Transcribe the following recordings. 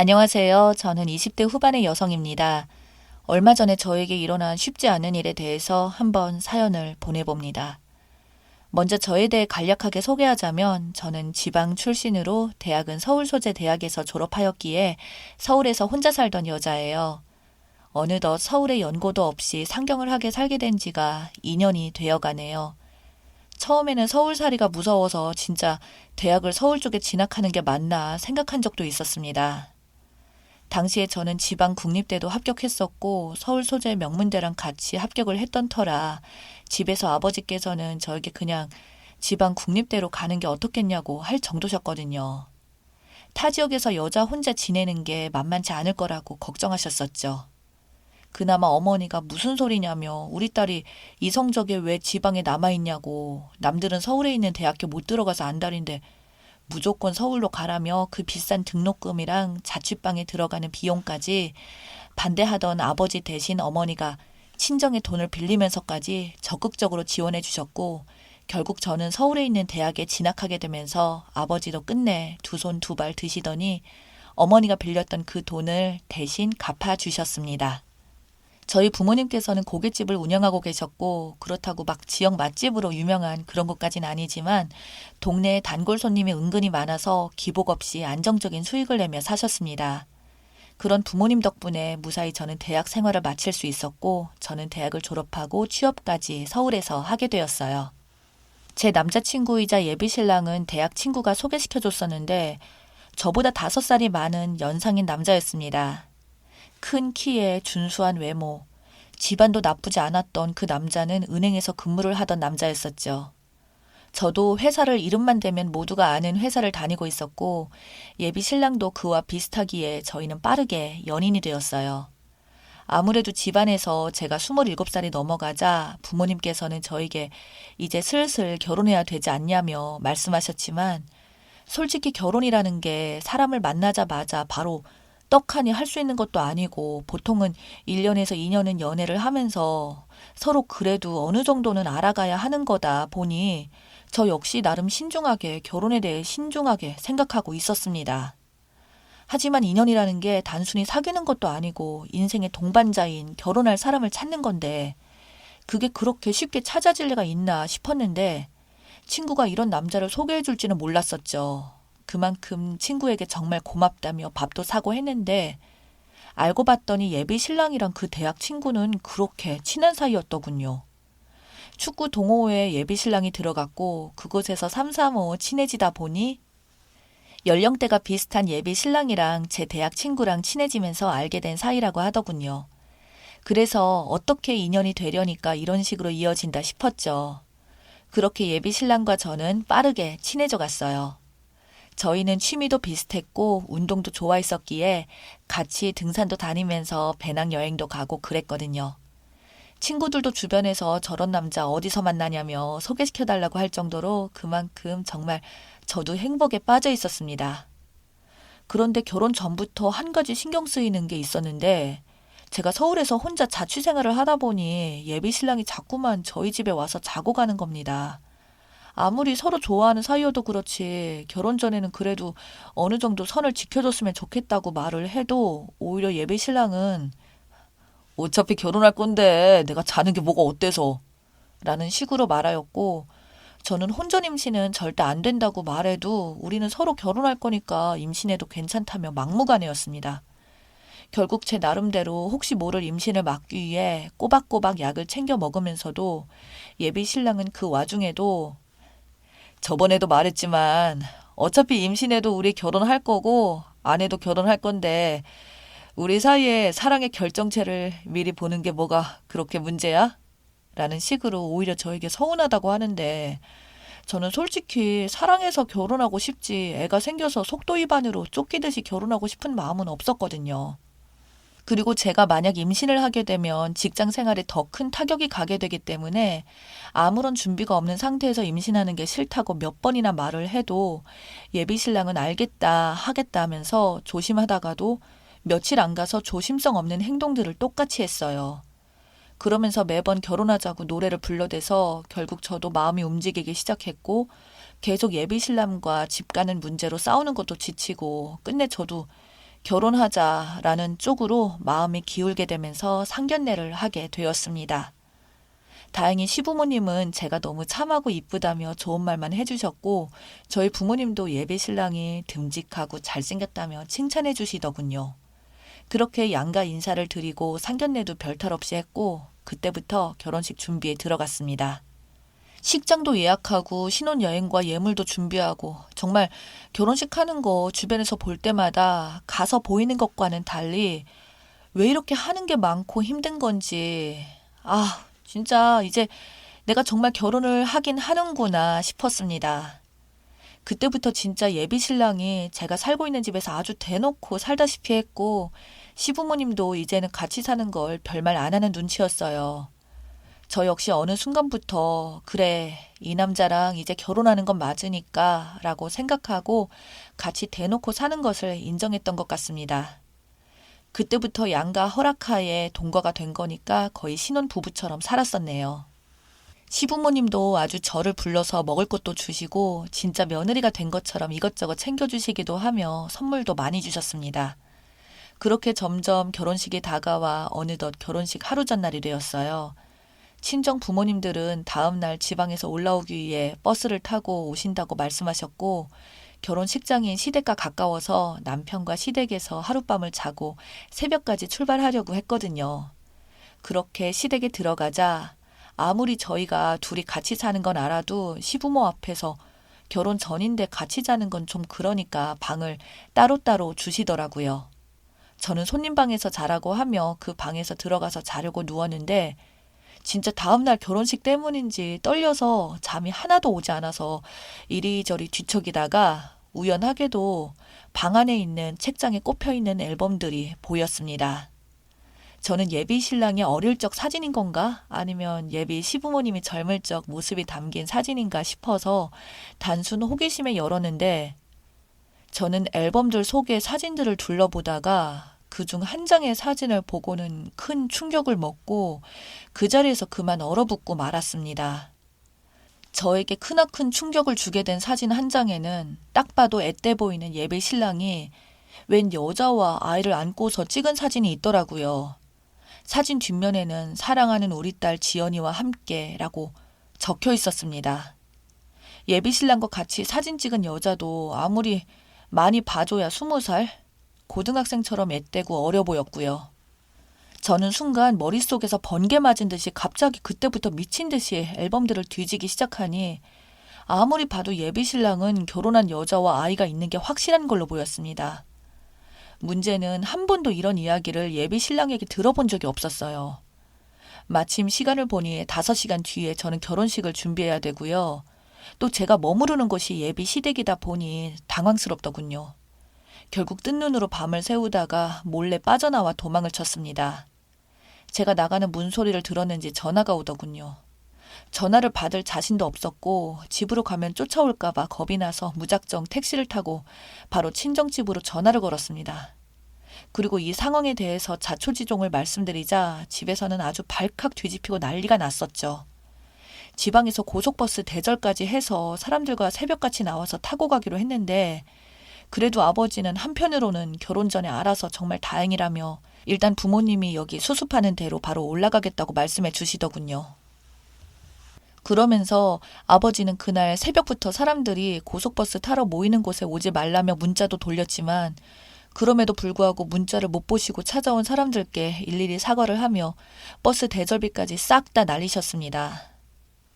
안녕하세요. 저는 20대 후반의 여성입니다. 얼마 전에 저에게 일어난 쉽지 않은 일에 대해서 한번 사연을 보내봅니다. 먼저 저에 대해 간략하게 소개하자면 저는 지방 출신으로 대학은 서울 소재 대학에서 졸업하였기에 서울에서 혼자 살던 여자예요. 어느덧 서울에 연고도 없이 상경을 하게 살게 된 지가 2년이 되어 가네요. 처음에는 서울살이가 무서워서 진짜 대학을 서울 쪽에 진학하는 게 맞나 생각한 적도 있었습니다. 당시에 저는 지방 국립대도 합격했었고 서울 소재 명문대랑 같이 합격을 했던 터라 집에서 아버지께서는 저에게 그냥 지방 국립대로 가는 게 어떻겠냐고 할 정도셨거든요. 타 지역에서 여자 혼자 지내는 게 만만치 않을 거라고 걱정하셨었죠. 그나마 어머니가 무슨 소리냐며 우리 딸이 이성적에 왜 지방에 남아있냐고 남들은 서울에 있는 대학교 못 들어가서 안달인데 무조건 서울로 가라며 그 비싼 등록금이랑 자취방에 들어가는 비용까지 반대하던 아버지 대신 어머니가 친정의 돈을 빌리면서까지 적극적으로 지원해 주셨고 결국 저는 서울에 있는 대학에 진학하게 되면서 아버지도 끝내 두 손 두 발 드시더니 어머니가 빌렸던 그 돈을 대신 갚아주셨습니다. 저희 부모님께서는 고깃집을 운영하고 계셨고 그렇다고 막 지역 맛집으로 유명한 그런 것까진 아니지만 동네에 단골 손님이 은근히 많아서 기복 없이 안정적인 수익을 내며 사셨습니다. 그런 부모님 덕분에 무사히 저는 대학 생활을 마칠 수 있었고 저는 대학을 졸업하고 취업까지 서울에서 하게 되었어요. 제 남자친구이자 예비신랑은 대학 친구가 소개시켜줬었는데 저보다 5살이 많은 연상인 남자였습니다. 큰 키에 준수한 외모, 집안도 나쁘지 않았던 그 남자는 은행에서 근무를 하던 남자였었죠. 저도 회사를 이름만 대면 모두가 아는 회사를 다니고 있었고 예비 신랑도 그와 비슷하기에 저희는 빠르게 연인이 되었어요. 아무래도 집안에서 제가 27살이 넘어가자 부모님께서는 저에게 이제 슬슬 결혼해야 되지 않냐며 말씀하셨지만 솔직히 결혼이라는 게 사람을 만나자마자 바로 떡하니 할 수 있는 것도 아니고 보통은 1년에서 2년은 연애를 하면서 서로 그래도 어느 정도는 알아가야 하는 거다 보니 저 역시 나름 신중하게 결혼에 대해 신중하게 생각하고 있었습니다. 하지만 인연이라는 게 단순히 사귀는 것도 아니고 인생의 동반자인 결혼할 사람을 찾는 건데 그게 그렇게 쉽게 찾아질 리가 있나 싶었는데 친구가 이런 남자를 소개해 줄지는 몰랐었죠. 그만큼 친구에게 정말 고맙다며 밥도 사고 했는데 알고 봤더니 예비 신랑이랑 그 대학 친구는 그렇게 친한 사이였더군요. 축구 동호회에 예비 신랑이 들어갔고 그곳에서 삼삼오오 친해지다 보니 연령대가 비슷한 예비 신랑이랑 제 대학 친구랑 친해지면서 알게 된 사이라고 하더군요. 그래서 어떻게 인연이 되려니까 이런 식으로 이어진다 싶었죠. 그렇게 예비 신랑과 저는 빠르게 친해져 갔어요. 저희는 취미도 비슷했고 운동도 좋아했었기에 같이 등산도 다니면서 배낭여행도 가고 그랬거든요. 친구들도 주변에서 저런 남자 어디서 만나냐며 소개시켜달라고 할 정도로 그만큼 정말 저도 행복에 빠져 있었습니다. 그런데 결혼 전부터 한 가지 신경 쓰이는 게 있었는데 제가 서울에서 혼자 자취 생활을 하다 보니 예비 신랑이 자꾸만 저희 집에 와서 자고 가는 겁니다. 아무리 서로 좋아하는 사이여도 그렇지 결혼 전에는 그래도 어느 정도 선을 지켜줬으면 좋겠다고 말을 해도 오히려 예비 신랑은 어차피 결혼할 건데 내가 자는 게 뭐가 어때서 라는 식으로 말하였고 저는 혼전 임신은 절대 안 된다고 말해도 우리는 서로 결혼할 거니까 임신해도 괜찮다며 막무가내였습니다. 결국 제 나름대로 혹시 모를 임신을 막기 위해 꼬박꼬박 약을 챙겨 먹으면서도 예비 신랑은 그 와중에도 저번에도 말했지만 어차피 임신해도 우리 결혼할 거고 안 해도 결혼할 건데 우리 사이에 사랑의 결정체를 미리 보는 게 뭐가 그렇게 문제야? 라는 식으로 오히려 저에게 서운하다고 하는데 저는 솔직히 사랑해서 결혼하고 싶지 애가 생겨서 속도 위반으로 쫓기듯이 결혼하고 싶은 마음은 없었거든요. 그리고 제가 만약 임신을 하게 되면 직장 생활에 더 큰 타격이 가게 되기 때문에 아무런 준비가 없는 상태에서 임신하는 게 싫다고 몇 번이나 말을 해도 예비 신랑은 알겠다 하겠다 하면서 조심하다가도 며칠 안 가서 조심성 없는 행동들을 똑같이 했어요. 그러면서 매번 결혼하자고 노래를 불러대서 결국 저도 마음이 움직이기 시작했고 계속 예비 신랑과 집 가는 문제로 싸우는 것도 지치고 끝내 저도 결혼하자라는 쪽으로 마음이 기울게 되면서 상견례를 하게 되었습니다. 다행히 시부모님은 제가 너무 참하고 이쁘다며 좋은 말만 해주셨고 저희 부모님도 예비 신랑이 듬직하고 잘생겼다며 칭찬해 주시더군요. 그렇게 양가 인사를 드리고 상견례도 별탈 없이 했고 그때부터 결혼식 준비에 들어갔습니다. 식장도 예약하고 신혼여행과 예물도 준비하고 정말 결혼식 하는 거 주변에서 볼 때마다 가서 보이는 것과는 달리 왜 이렇게 하는 게 많고 힘든 건지 진짜 이제 내가 정말 결혼을 하긴 하는구나 싶었습니다. 그때부터 진짜 예비 신랑이 제가 살고 있는 집에서 아주 대놓고 살다시피 했고 시부모님도 이제는 같이 사는 걸 별말 안 하는 눈치였어요. 저 역시 어느 순간부터 그래, 이 남자랑 이제 결혼하는 건 맞으니까 라고 생각하고 같이 대놓고 사는 것을 인정했던 것 같습니다. 그때부터 양가 허락하에 동거가 된 거니까 거의 신혼부부처럼 살았었네요. 시부모님도 아주 저를 불러서 먹을 것도 주시고 진짜 며느리가 된 것처럼 이것저것 챙겨주시기도 하며 선물도 많이 주셨습니다. 그렇게 점점 결혼식이 다가와 어느덧 결혼식 하루 전날이 되었어요. 친정 부모님들은 다음날 지방에서 올라오기 위해 버스를 타고 오신다고 말씀하셨고 결혼식장인 시댁과 가까워서 남편과 시댁에서 하룻밤을 자고 새벽까지 출발하려고 했거든요. 그렇게 시댁에 들어가자 아무리 저희가 둘이 같이 사는 건 알아도 시부모 앞에서 결혼 전인데 같이 자는 건 좀 그러니까 방을 따로따로 주시더라고요. 저는 손님 방에서 자라고 하며 그 방에서 들어가서 자려고 누웠는데 진짜 다음날 결혼식 때문인지 떨려서 잠이 하나도 오지 않아서 이리저리 뒤척이다가 우연하게도 방 안에 있는 책장에 꼽혀있는 앨범들이 보였습니다. 저는 예비 신랑이 어릴 적 사진인 건가? 아니면 예비 시부모님이 젊을 적 모습이 담긴 사진인가 싶어서 단순 호기심에 열었는데 저는 앨범들 속의 사진들을 둘러보다가 그중 한 장의 사진을 보고는 큰 충격을 먹고 그 자리에서 그만 얼어붙고 말았습니다. 저에게 크나큰 충격을 주게 된 사진 한 장에는 딱 봐도 앳돼 보이는 예비 신랑이 웬 여자와 아이를 안고서 찍은 사진이 있더라고요. 사진 뒷면에는 사랑하는 우리 딸 지연이와 함께라고 적혀 있었습니다. 예비 신랑과 같이 사진 찍은 여자도 아무리 많이 봐줘야 20살? 고등학생처럼 앳되고 어려 보였고요. 저는 순간 머릿속에서 번개 맞은 듯이 갑자기 그때부터 미친 듯이 앨범들을 뒤지기 시작하니 아무리 봐도 예비 신랑은 결혼한 여자와 아이가 있는 게 확실한 걸로 보였습니다. 문제는 한 번도 이런 이야기를 예비 신랑에게 들어본 적이 없었어요. 마침 시간을 보니 5시간 뒤에 저는 결혼식을 준비해야 되고요. 또 제가 머무르는 곳이 예비 시댁이다 보니 당황스럽더군요. 결국 뜬 눈으로 밤을 새우다가 몰래 빠져나와 도망을 쳤습니다. 제가 나가는 문소리를 들었는지 전화가 오더군요. 전화를 받을 자신도 없었고 집으로 가면 쫓아올까 봐 겁이 나서 무작정 택시를 타고 바로 친정집으로 전화를 걸었습니다. 그리고 이 상황에 대해서 자초지종을 말씀드리자 집에서는 아주 발칵 뒤집히고 난리가 났었죠. 지방에서 고속버스 대절까지 해서 사람들과 새벽같이 나와서 타고 가기로 했는데 그래도 아버지는 한편으로는 결혼 전에 알아서 정말 다행이라며 일단 부모님이 여기 수습하는 대로 바로 올라가겠다고 말씀해 주시더군요. 그러면서 아버지는 그날 새벽부터 사람들이 고속버스 타러 모이는 곳에 오지 말라며 문자도 돌렸지만 그럼에도 불구하고 문자를 못 보시고 찾아온 사람들께 일일이 사과를 하며 버스 대절비까지 싹 다 날리셨습니다.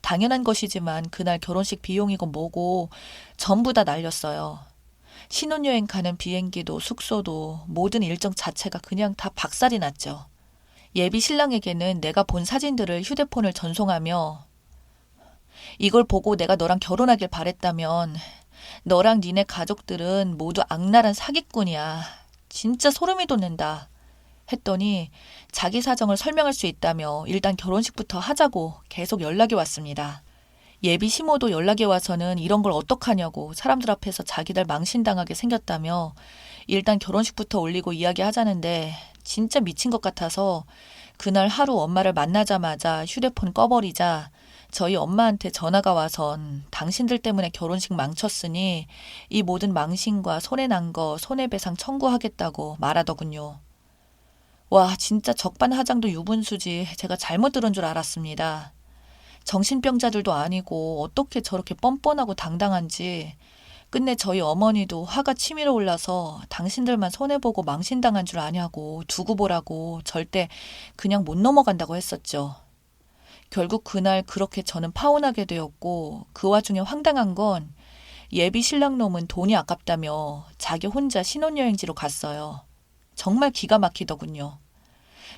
당연한 것이지만 그날 결혼식 비용이고 뭐고 전부 다 날렸어요. 신혼여행 가는 비행기도 숙소도 모든 일정 자체가 그냥 다 박살이 났죠. 예비 신랑에게는 내가 본 사진들을 휴대폰을 전송하며 이걸 보고 내가 너랑 결혼하길 바랬다면 너랑 니네 가족들은 모두 악랄한 사기꾼이야. 진짜 소름이 돋는다. 했더니 자기 사정을 설명할 수 있다며 일단 결혼식부터 하자고 계속 연락이 왔습니다. 예비 시모도 연락이 와서는 이런 걸 어떡하냐고 사람들 앞에서 자기들 망신당하게 생겼다며 일단 결혼식부터 올리고 이야기하자는데 진짜 미친 것 같아서 그날 하루 엄마를 만나자마자 휴대폰 꺼버리자 저희 엄마한테 전화가 와선 당신들 때문에 결혼식 망쳤으니 이 모든 망신과 손해난 거 손해배상 청구하겠다고 말하더군요. 와, 진짜 적반하장도 유분수지 제가 잘못 들은 줄 알았습니다. 정신병자들도 아니고 어떻게 저렇게 뻔뻔하고 당당한지. 끝내 저희 어머니도 화가 치밀어 올라서 당신들만 손해보고 망신당한 줄 아냐고 두고 보라고 절대 그냥 못 넘어간다고 했었죠. 결국 그날 그렇게 저는 파혼하게 되었고 그 와중에 황당한 건 예비 신랑놈은 돈이 아깝다며 자기 혼자 신혼여행지로 갔어요. 정말 기가 막히더군요.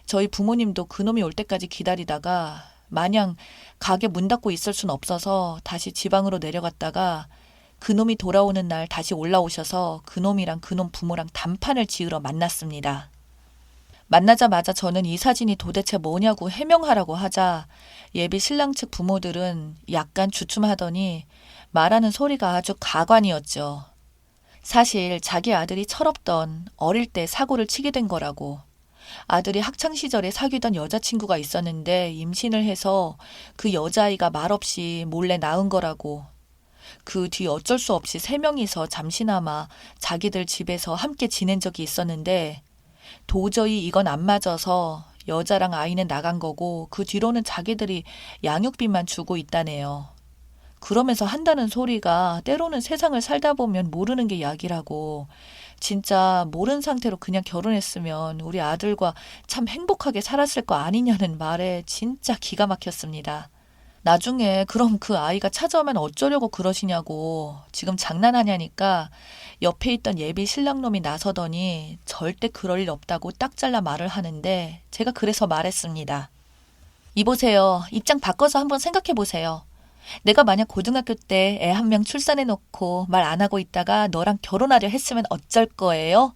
저희 부모님도 그놈이 올 때까지 기다리다가 마냥 가게 문 닫고 있을 순 없어서 다시 지방으로 내려갔다가 그놈이 돌아오는 날 다시 올라오셔서 그놈이랑 그놈 부모랑 단판을 지으러 만났습니다. 만나자마자 저는 이 사진이 도대체 뭐냐고 해명하라고 하자 예비 신랑 측 부모들은 약간 주춤하더니 말하는 소리가 아주 가관이었죠. 사실 자기 아들이 철없던 어릴 때 사고를 치게 된 거라고. 아들이 학창시절에 사귀던 여자친구가 있었는데 임신을 해서 그 여자아이가 말없이 몰래 낳은 거라고. 그 뒤 어쩔 수 없이 세 명이서 잠시나마 자기들 집에서 함께 지낸 적이 있었는데 도저히 이건 안 맞아서 여자랑 아이는 나간 거고 그 뒤로는 자기들이 양육비만 주고 있다네요. 그러면서 한다는 소리가 때로는 세상을 살다 보면 모르는 게 약이라고. 진짜 모른 상태로 그냥 결혼했으면 우리 아들과 참 행복하게 살았을 거 아니냐는 말에 진짜 기가 막혔습니다. 나중에 그럼 그 아이가 찾아오면 어쩌려고 그러시냐고 지금 장난하냐니까 옆에 있던 예비 신랑놈이 나서더니 절대 그럴 일 없다고 딱 잘라 말을 하는데 제가 그래서 말했습니다. 이보세요. 입장 바꿔서 한번 생각해 보세요. 내가 만약 고등학교 때 애 한 명 출산해놓고 말 안 하고 있다가 너랑 결혼하려 했으면 어쩔 거예요?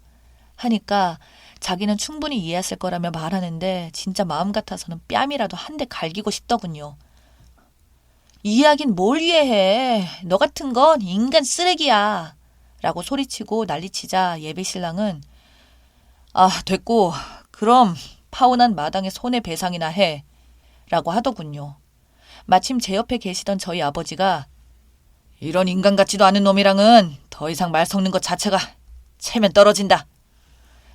하니까 자기는 충분히 이해했을 거라며 말하는데 진짜 마음 같아서는 뺨이라도 한 대 갈기고 싶더군요. 이해하긴 뭘 이해해. 너 같은 건 인간 쓰레기야. 라고 소리치고 난리치자 예비 신랑은 아, 됐고 그럼 파혼한 마당에 손해배상이나 해. 라고 하더군요. 마침 제 옆에 계시던 저희 아버지가 이런 인간 같지도 않은 놈이랑은 더 이상 말 섞는 것 자체가 체면 떨어진다.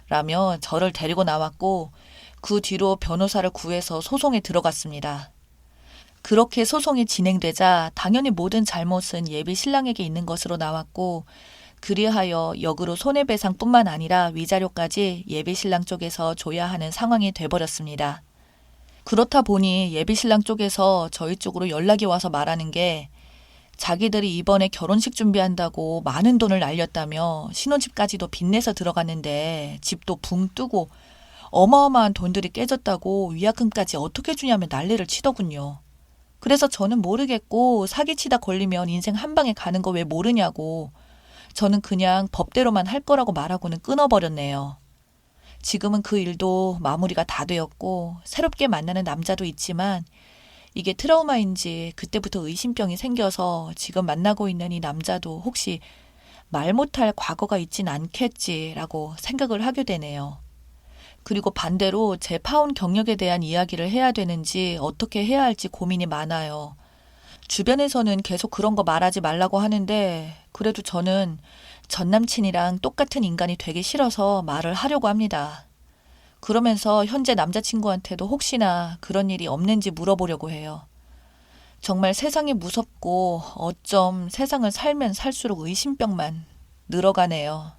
라며 저를 데리고 나왔고 그 뒤로 변호사를 구해서 소송에 들어갔습니다. 그렇게 소송이 진행되자 당연히 모든 잘못은 예비 신랑에게 있는 것으로 나왔고 그리하여 역으로 손해배상뿐만 아니라 위자료까지 예비 신랑 쪽에서 줘야 하는 상황이 돼버렸습니다. 그렇다 보니 예비 신랑 쪽에서 저희 쪽으로 연락이 와서 말하는 게 자기들이 이번에 결혼식 준비한다고 많은 돈을 날렸다며 신혼집까지도 빚내서 들어갔는데 집도 붕 뜨고 어마어마한 돈들이 깨졌다고 위약금까지 어떻게 주냐며 난리를 치더군요. 그래서 저는 모르겠고 사기치다 걸리면 인생 한 방에 가는 거 왜 모르냐고 저는 그냥 법대로만 할 거라고 말하고는 끊어버렸네요. 지금은 그 일도 마무리가 다 되었고 새롭게 만나는 남자도 있지만 이게 트라우마인지 그때부터 의심병이 생겨서 지금 만나고 있는 이 남자도 혹시 말 못할 과거가 있진 않겠지라고 생각을 하게 되네요. 그리고 반대로 제 파혼 경력에 대한 이야기를 해야 되는지 어떻게 해야 할지 고민이 많아요. 주변에서는 계속 그런 거 말하지 말라고 하는데 그래도 저는 전 남친이랑 똑같은 인간이 되기 싫어서 말을 하려고 합니다. 그러면서 현재 남자친구한테도 혹시나 그런 일이 없는지 물어보려고 해요. 정말 세상이 무섭고 어쩜 세상을 살면 살수록 의심병만 늘어가네요.